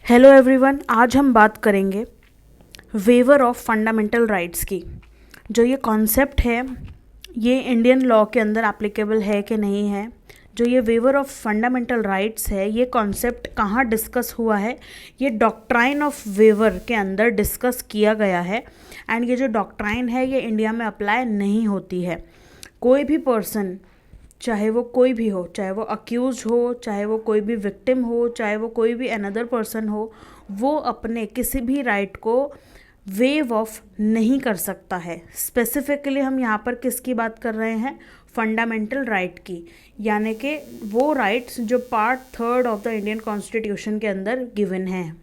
Hello everyone, आज हम बात करेंगे वेवर ऑफ फंडामेंटल राइट्स की। जो ये कॉन्सेप्ट है ये इंडियन लॉ के अंदर एप्लीकेबल है कि नहीं है। जो ये वेवर ऑफ फंडामेंटल राइट्स है ये कॉन्सेप्ट कहाँ डिस्कस हुआ है, ये डॉक्ट्राइन ऑफ वेवर के अंदर डिस्कस किया गया है। एंड ये जो डॉक्ट्राइन है ये इंडिया में अप्लाई नहीं होती है। कोई भी पर्सन, चाहे वो कोई भी हो, चाहे वो अक्यूज हो, चाहे वो कोई भी विक्टिम हो, चाहे वो कोई भी अनदर पर्सन हो, वो अपने किसी भी राइट को वेव ऑफ नहीं कर सकता है। स्पेसिफिकली हम यहाँ पर किसकी बात कर रहे हैं? फंडामेंटल राइट की, यानी कि वो राइट्स जो part 3 of the Indian constitution के अंदर गिवन हैं।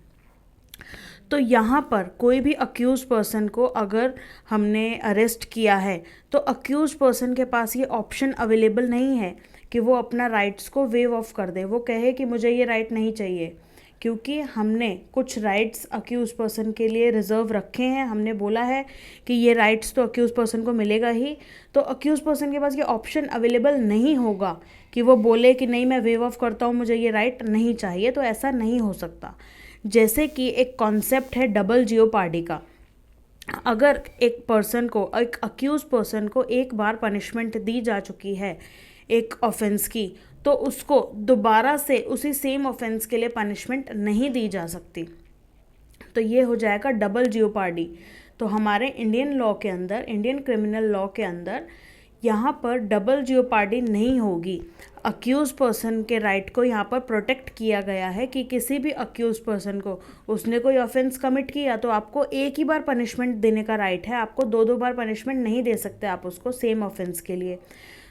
तो यहाँ पर कोई भी अक्यूज़ पर्सन को अगर हमने अरेस्ट किया है तो अक्यूज़ पर्सन के पास ये ऑप्शन अवेलेबल नहीं है कि वो अपना राइट्स को वेव ऑफ कर दे, वो कहे कि मुझे ये राइट नहीं चाहिए, क्योंकि हमने कुछ राइट्स अक्यूज़ पर्सन के लिए रिज़र्व रखे हैं। हमने बोला है कि ये राइट्स तो अक्यूज़ पर्सन को मिलेगा ही, तो अक्यूज़ पर्सन के पास ये ऑप्शन अवेलेबल नहीं होगा कि वो बोले कि नहीं मैं वेव ऑफ करता हूँ, मुझे ये राइट नहीं चाहिए। तो ऐसा नहीं हो सकता। जैसे कि एक कॉन्सेप्ट है डबल जियोपार्डी का। अगर एक पर्सन को, एक अक्यूज पर्सन को एक बार पनिशमेंट दी जा चुकी है एक ऑफेंस की, तो उसको दोबारा से उसी सेम ऑफेंस के लिए पनिशमेंट नहीं दी जा सकती। तो ये हो जाएगा डबल जियोपार्डी। तो हमारे इंडियन लॉ के अंदर, इंडियन क्रिमिनल लॉ के अंदर यहाँ पर डबल जियोपार्डी नहीं होगी। अक्यूज पर्सन के राइट को यहाँ पर प्रोटेक्ट किया गया है कि किसी भी अक्यूज पर्सन को, उसने कोई ऑफेंस कमिट किया तो आपको एक ही बार पनिशमेंट देने का राइट है, आपको दो बार पनिशमेंट नहीं दे सकते आप उसको सेम ऑफेंस के लिए।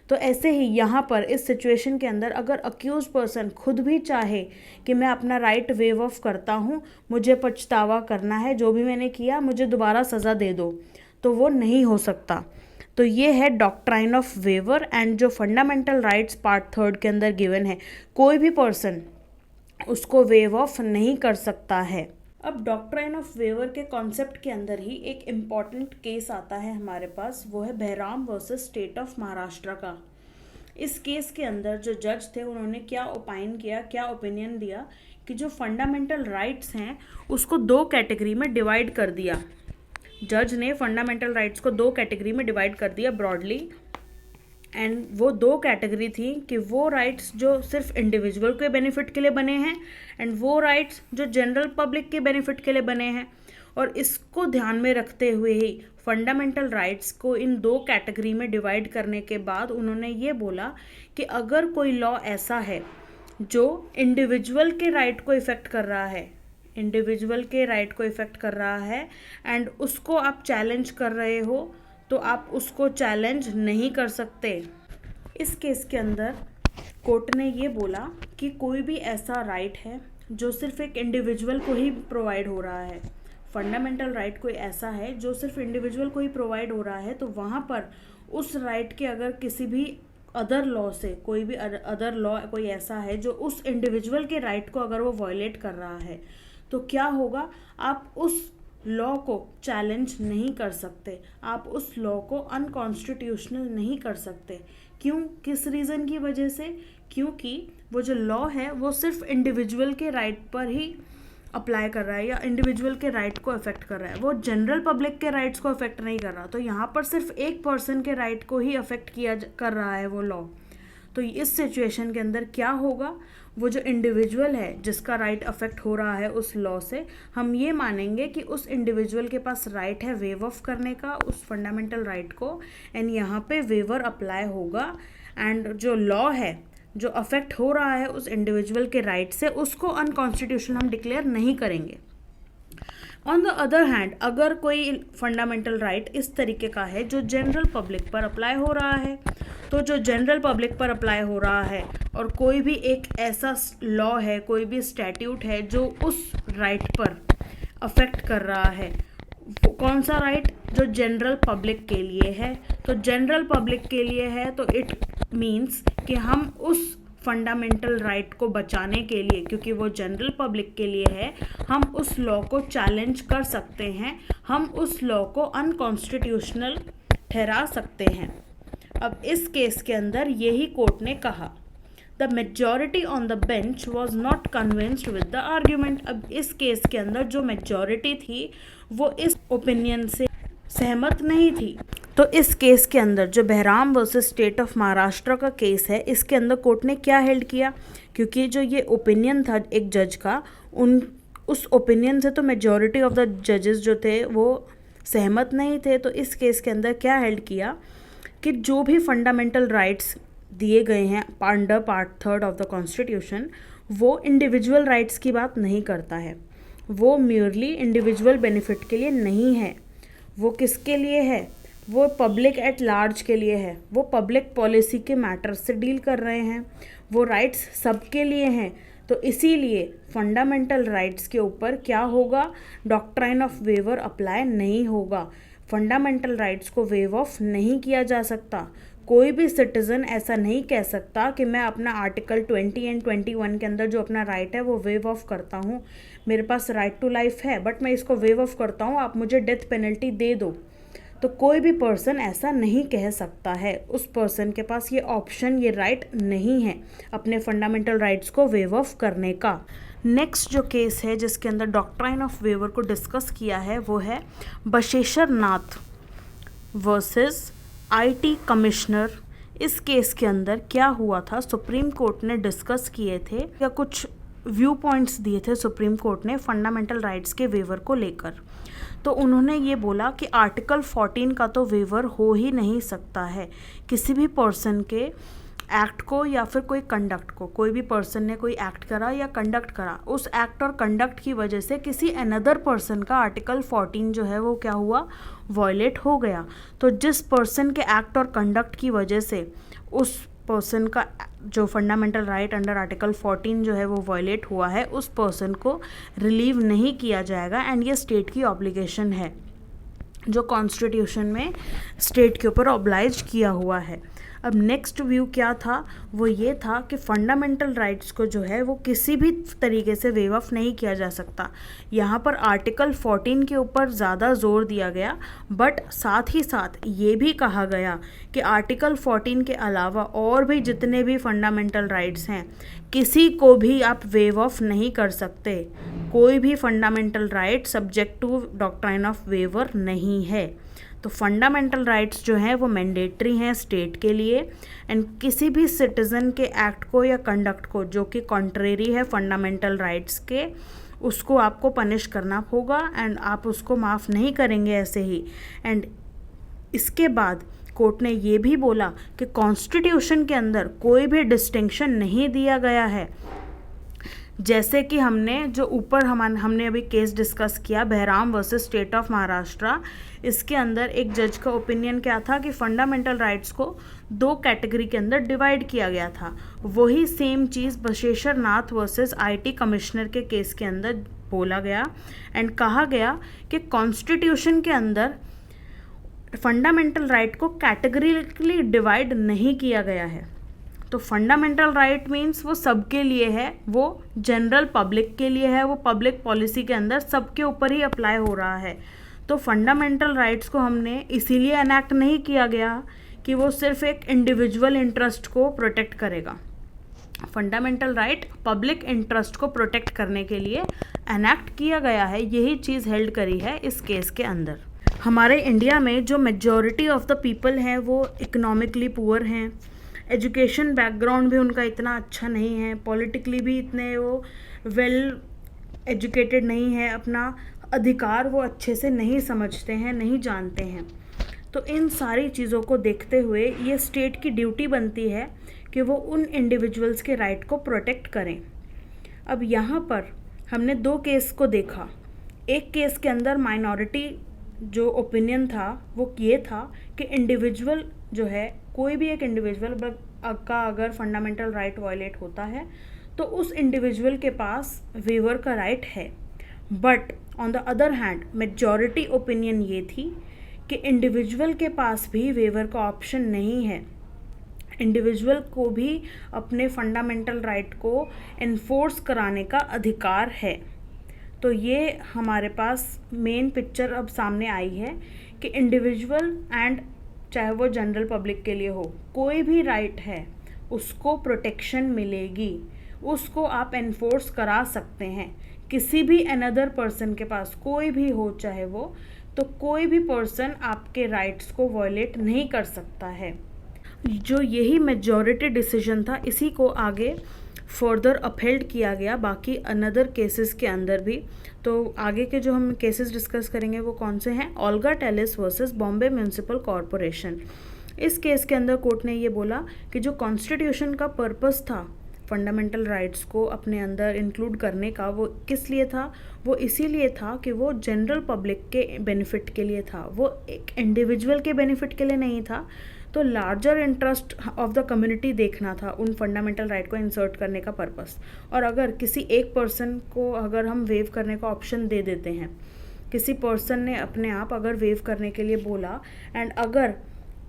तो ऐसे ही यहाँ पर इस सिचुएशन के अंदर अगर अक्यूज पर्सन खुद भी चाहे कि मैं अपना राइट वेव ऑफ करता हूँ, मुझे पछतावा करना है, जो भी मैंने किया मुझे दोबारा सज़ा दे दो, तो वो नहीं हो सकता। तो ये है डॉक्ट्राइन ऑफ वेवर। एंड जो फंडामेंटल राइट्स पार्ट 3 के अंदर गिवन है, कोई भी पर्सन उसको वेव ऑफ नहीं कर सकता है। अब डॉक्ट्राइन ऑफ वेवर के कॉन्सेप्ट के अंदर ही एक इम्पॉर्टेंट केस आता है हमारे पास, वो है Behram versus state of Maharashtra का। इस केस के अंदर जो जज थे उन्होंने क्या ओपाइन किया, क्या ओपिनियन दिया कि जो फंडामेंटल राइट्स हैं उसको 2 कैटेगरी में डिवाइड कर दिया। जज ने फंडामेंटल राइट्स को 2 कैटेगरी में डिवाइड कर दिया ब्रॉडली। एंड वो 2 कैटेगरी थी कि वो राइट्स जो सिर्फ इंडिविजुअल के बेनिफिट के लिए बने हैं एंड वो राइट्स जो जनरल पब्लिक के बेनिफिट के लिए बने हैं। और इसको ध्यान में रखते हुए ही फंडामेंटल राइट्स को इन 2 कैटेगरी में डिवाइड करने के बाद उन्होंने ये बोला कि अगर कोई लॉ ऐसा है जो इंडिविजुअल के राइट को इफ़ेक्ट कर रहा है, इंडिविजुअल के राइट को इफ़ेक्ट कर रहा है एंड उसको आप चैलेंज कर रहे हो, तो आप उसको चैलेंज नहीं कर सकते। इस केस के अंदर कोर्ट ने ये बोला कि कोई भी ऐसा राइट है जो सिर्फ एक इंडिविजुअल को ही प्रोवाइड हो रहा है, फंडामेंटल राइट कोई ऐसा है जो सिर्फ इंडिविजुअल को ही प्रोवाइड हो रहा है, तो वहाँ पर उस राइट के अगर किसी भी अदर लॉ से, कोई भी अदर लॉ कोई ऐसा है जो उस इंडिविजुअल के राइट को अगर वो वायलेट कर रहा है, तो क्या होगा, आप उस लॉ को चैलेंज नहीं कर सकते, आप उस लॉ को अनकॉन्स्टिट्यूशनल नहीं कर सकते। क्यों? किस रीज़न की वजह से? क्योंकि वो जो लॉ है वो सिर्फ इंडिविजुअल के राइट पर ही अप्लाई कर रहा है या इंडिविजुअल के राइट को अफेक्ट कर रहा है, वो जनरल पब्लिक के राइट्स को अफेक्ट नहीं कर रहा। तो यहाँ पर सिर्फ एक पर्सन के राइट को ही अफेक्ट कर रहा है वो लॉ। तो इस सिचुएशन के अंदर क्या होगा, वो जो इंडिविजुअल है जिसका राइट अफेक्ट हो रहा है उस लॉ से, हम ये मानेंगे कि उस इंडिविजुअल के पास राइट है वेव ऑफ करने का उस फंडामेंटल राइट को, एंड यहाँ पे वेवर अप्लाई होगा। एंड जो लॉ है जो अफेक्ट हो रहा है उस इंडिविजुअल के राइट से, उसको अनकॉन्स्टिट्यूशनल हम डिक्लेयर नहीं करेंगे। ऑन द अदर हैंड, अगर कोई फंडामेंटल राइट इस तरीके का है जो जनरल पब्लिक पर अप्लाई हो रहा है, तो जो जनरल पब्लिक पर अप्लाई हो रहा है और कोई भी एक ऐसा लॉ है, कोई भी स्टैट्यूट है जो उस राइट पर अफेक्ट कर रहा है, कौन सा राइट? जो जनरल पब्लिक के लिए है। तो जनरल पब्लिक के लिए है तो इट मीन्स कि हम उस फंडामेंटल राइट को बचाने के लिए, क्योंकि वो जनरल पब्लिक के लिए है, हम उस लॉ को चैलेंज कर सकते हैं, हम उस लॉ को अनकॉन्स्टिट्यूशनल ठहरा सकते हैं। अब इस केस के अंदर यही कोर्ट ने कहा। The majority on the bench was not convinced with the argument. अब इस केस के अंदर जो मेजॉरिटी थी वो इस ओपिनियन से सहमत नहीं थी। तो इस केस के अंदर जो Behram versus state of Maharashtra का केस है, इसके अंदर कोर्ट ने क्या हेल्ड किया, क्योंकि जो ये ओपिनियन था एक जज का, उस ओपिनियन से तो मेजॉरिटी ऑफ द जजेस जो थे वो सहमत नहीं थे। तो इस केस के अंदर क्या हेल्ड किया कि जो भी फंडामेंटल राइट्स दिए गए हैं under part 3 of the constitution, वो इंडिविजुअल राइट्स की बात नहीं करता है, वो म्यूरली इंडिविजुअल बेनिफिट के लिए नहीं है। वो किसके लिए है? वो पब्लिक एट लार्ज के लिए है, वो पब्लिक पॉलिसी के मैटर्स से डील कर रहे हैं, वो राइट्स सबके लिए हैं। तो इसीलिए फंडामेंटल राइट्स के ऊपर क्या होगा, डॉक्ट्राइन ऑफ वेवर अप्लाई नहीं होगा। फंडामेंटल राइट्स को वेव ऑफ नहीं किया जा सकता। कोई भी सिटीज़न ऐसा नहीं कह सकता कि मैं अपना आर्टिकल 20 एंड 21 के अंदर जो अपना राइट है वो वेव ऑफ करता हूँ, मेरे पास राइट टू लाइफ है बट मैं इसको वेव ऑफ करता हूँ, आप मुझे डेथ पेनल्टी दे दो। तो कोई भी पर्सन ऐसा नहीं कह सकता है, उस पर्सन के पास ये ऑप्शन, ये राइट नहीं है अपने फंडामेंटल राइट्स को वेव ऑफ करने का। नेक्स्ट जो केस है जिसके अंदर डॉक्ट्राइन ऑफ वेवर को डिस्कस किया है वो है Basheshwar Nath versus IT commissioner. इस केस के अंदर क्या हुआ था, सुप्रीम कोर्ट ने डिस्कस किए थे या कुछ व्यू पॉइंट्स दिए थे सुप्रीम कोर्ट ने फंडामेंटल राइट्स के वेवर को लेकर। तो उन्होंने ये बोला कि आर्टिकल 14 का तो वेवर हो ही नहीं सकता है। किसी भी पर्सन के एक्ट को या फिर कोई कंडक्ट को, कोई भी पर्सन ने कोई एक्ट करा या कंडक्ट करा, उस एक्ट और कंडक्ट की वजह से किसी अनदर पर्सन का आर्टिकल 14 जो है वो क्या हुआ, वॉयलेट हो गया। तो जिस पर्सन के एक्ट और कंडक्ट की वजह से उस पर्सन का जो फंडामेंटल राइट अंडर आर्टिकल 14 जो है वो वॉयलेट हुआ है, उस पर्सन को रिलीव नहीं किया जाएगा। एंड ये स्टेट की ऑब्लिगेशन है जो कॉन्स्टिट्यूशन में स्टेट के ऊपर ऑब्लाइज किया हुआ है। अब नेक्स्ट व्यू क्या था, वो ये था कि फंडामेंटल राइट्स को जो है वो किसी भी तरीके से वेव ऑफ नहीं किया जा सकता। यहाँ पर आर्टिकल 14 के ऊपर ज़्यादा जोर दिया गया, बट साथ ही साथ ये भी कहा गया कि आर्टिकल 14 के अलावा और भी जितने भी फंडामेंटल राइट्स हैं, किसी को भी आप वेव ऑफ नहीं कर सकते। कोई भी fundamental right subject to doctrine of waiver नहीं है। तो फंडामेंटल राइट्स जो हैं वो मैंडेटरी हैं स्टेट के लिए, एंड किसी भी सिटीज़न के एक्ट को या कंडक्ट को जो कि कॉन्ट्रेरी है फंडामेंटल राइट्स के, उसको आपको पनिश करना होगा एंड आप उसको माफ़ नहीं करेंगे ऐसे ही। एंड इसके बाद कोर्ट ने ये भी बोला कि कॉन्स्टिट्यूशन के अंदर कोई भी डिस्टिंक्शन नहीं दिया गया है। जैसे कि हमने जो ऊपर हमने अभी केस डिस्कस किया Behram versus state of Maharashtra, इसके अंदर एक जज का ओपिनियन क्या था कि फंडामेंटल राइट्स को 2 कैटेगरी के अंदर डिवाइड किया गया था। वही सेम चीज़ Basheshwar Nath versus IT commissioner के केस के अंदर बोला गया एंड कहा गया कि कॉन्स्टिट्यूशन के अंदर फंडामेंटल राइट को कैटेगरिकली डिवाइड नहीं किया गया है। तो फंडामेंटल राइट मीन्स वो सबके लिए है, वो जनरल पब्लिक के लिए है, वो पब्लिक पॉलिसी के अंदर सबके ऊपर ही अप्लाई हो रहा है। तो फंडामेंटल राइट्स को हमने इसीलिए एनैक्ट नहीं किया गया कि वो सिर्फ एक इंडिविजुअल इंटरेस्ट को प्रोटेक्ट करेगा। फंडामेंटल राइट पब्लिक इंटरेस्ट को प्रोटेक्ट करने के लिए एनैक्ट किया गया है। यही चीज़ हेल्ड करी है इस केस के अंदर। हमारे इंडिया में जो मेजॉरिटी ऑफ द पीपल हैं वो इकोनॉमिकली पुअर हैं, एजुकेशन बैकग्राउंड भी उनका इतना अच्छा नहीं है, पॉलिटिकली भी इतने वो वेल एजुकेटेड नहीं है, अपना अधिकार वो अच्छे से नहीं समझते हैं, नहीं जानते हैं। तो इन सारी चीज़ों को देखते हुए ये स्टेट की ड्यूटी बनती है कि वो उन इंडिविजुअल्स के राइट को प्रोटेक्ट करें। अब यहाँ पर हमने 2 केस को देखा। एक केस के अंदर माइनॉरिटी जो ओपिनियन था वो ये था कि इंडिविजुअल जो है, कोई भी एक इंडिविजुअल का अगर फंडामेंटल राइट वायलेट होता है तो उस इंडिविजुअल के पास वेवर का राइट है। But on the other hand majority opinion ये थी कि इंडिविजुअल के पास भी वेवर का ऑप्शन नहीं है। इंडिविजुअल को भी अपने फंडामेंटल राइट को इन्फोर्स कराने का अधिकार है। तो ये हमारे पास मेन पिक्चर अब सामने आई है कि इंडिविजुअल एंड चाहे वो जनरल पब्लिक के लिए हो, कोई भी राइट है उसको प्रोटेक्शन मिलेगी, उसको आप एनफोर्स करा सकते हैं। किसी भी अनदर पर्सन के पास, कोई भी हो चाहे वो, तो कोई भी पर्सन आपके राइट्स को वॉयलेट नहीं कर सकता है। जो यही मेजॉरिटी डिसीजन था, इसी को आगे फर्दर अपहेल्ड किया गया बाकी अनदर केसेस के अंदर भी। तो आगे के जो हम केसेस डिस्कस करेंगे वो कौन से हैं? Olga Tellis versus Bombay municipal corporation. इस केस के अंदर कोर्ट ने ये बोला कि जो कॉन्स्टिट्यूशन का पर्पस था फंडामेंटल राइट्स को अपने अंदर इंक्लूड करने का, वो किस लिए था? वो इसीलिए था कि वो जनरल पब्लिक के बेनिफिट के लिए था, वो एक इंडिविजुअल के बेनिफिट के लिए नहीं था। तो larger interest of the community देखना था उन फंडामेंटल राइट को इंसर्ट करने का पर्पस। और अगर किसी एक पर्सन को अगर हम वेव करने का ऑप्शन दे देते हैं, किसी पर्सन ने अपने आप अगर वेव करने के लिए बोला, एंड अगर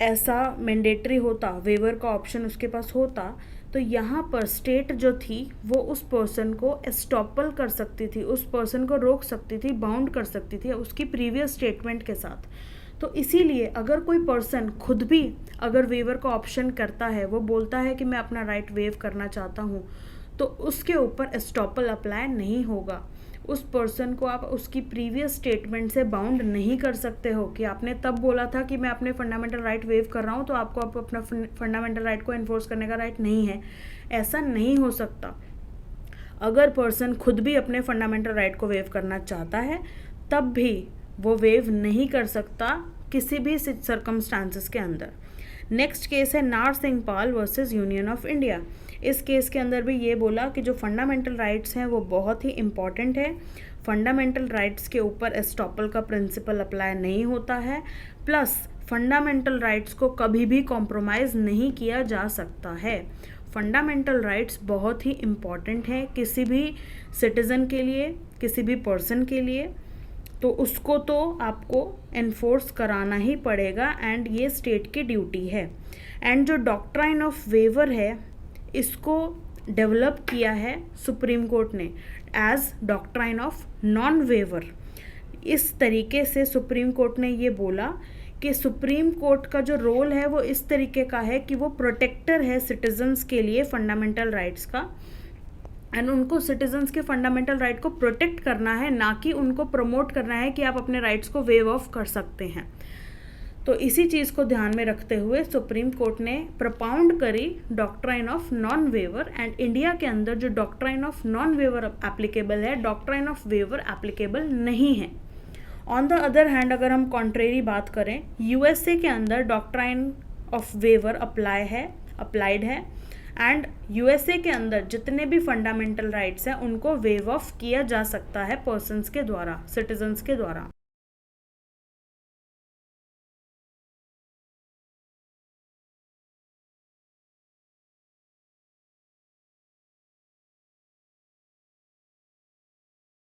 ऐसा मैंडेटरी होता, वेवर का ऑप्शन उसके पास होता, तो यहाँ पर स्टेट जो थी वो उस पर्सन को एस्टॉपल कर सकती थी, उस पर्सन को रोक सकती थी, बाउंड कर सकती थी उसकी प्रीवियस स्टेटमेंट के साथ। तो इसीलिए अगर कोई पर्सन खुद भी अगर वेवर का ऑप्शन करता है, वो बोलता है कि मैं अपना राइट वेव करना चाहता हूँ, तो उसके ऊपर एस्टॉपल अप्लाई नहीं होगा। उस पर्सन को आप उसकी प्रीवियस स्टेटमेंट से बाउंड नहीं कर सकते हो कि आपने तब बोला था कि मैं अपने फंडामेंटल राइट वेव कर रहा हूँ, तो आपको आप अपना फंडामेंटल राइट को एनफोर्स करने का राइट नहीं है। ऐसा नहीं हो सकता। अगर पर्सन खुद भी अपने फंडामेंटल राइट को वेव करना चाहता है, तब भी वो वेव नहीं कर सकता किसी भी सर्कमस्टांसेस के अंदर। नेक्स्ट केस है नारसिंहपाल वर्सेस यूनियन ऑफ इंडिया। इस केस के अंदर भी ये बोला कि जो फंडामेंटल राइट्स हैं वो बहुत ही इम्पॉर्टेंट है। फंडामेंटल राइट्स के ऊपर एस्टॉपल का प्रिंसिपल अप्लाई नहीं होता है, प्लस फंडामेंटल राइट्स को कभी भी कॉम्प्रोमाइज़ नहीं किया जा सकता है। फंडामेंटल राइट्स बहुत ही इम्पॉर्टेंट है किसी भी सिटीज़न के लिए, किसी भी पर्सन के लिए, तो उसको तो आपको एनफोर्स कराना ही पड़ेगा, एंड ये स्टेट की ड्यूटी है। एंड जो डॉक्ट्राइन ऑफ वेवर है, इसको डेवलप किया है सुप्रीम कोर्ट ने as doctrine of non waiver. इस तरीके से सुप्रीम कोर्ट ने ये बोला कि सुप्रीम कोर्ट का जो रोल है वो इस तरीके का है कि वो प्रोटेक्टर है सिटीजन्स के लिए फंडामेंटल राइट्स का, एंड उनको सिटीजन्स के फंडामेंटल राइट को प्रोटेक्ट करना है, ना कि उनको प्रमोट करना है कि आप अपने राइट्स को वेव ऑफ कर सकते हैं। तो इसी चीज़ को ध्यान में रखते हुए सुप्रीम कोर्ट ने प्रपाउंड करी doctrine of non waiver, and India के अंदर जो doctrine of non waiver applicable है, डॉक्ट्राइन ऑफ वेवर एप्लीकेबल नहीं है। ऑन द अदर हैंड अगर हम कॉन्ट्रेरी बात करें, यूएसए के अंदर डॉक्ट्राइन ऑफ वेवर अप्लाइड है, एंड यूएसए के अंदर जितने भी फंडामेंटल राइट्स हैं उनको वेव ऑफ किया जा सकता है पर्सन्स के द्वारा, सिटीजन्स के द्वारा।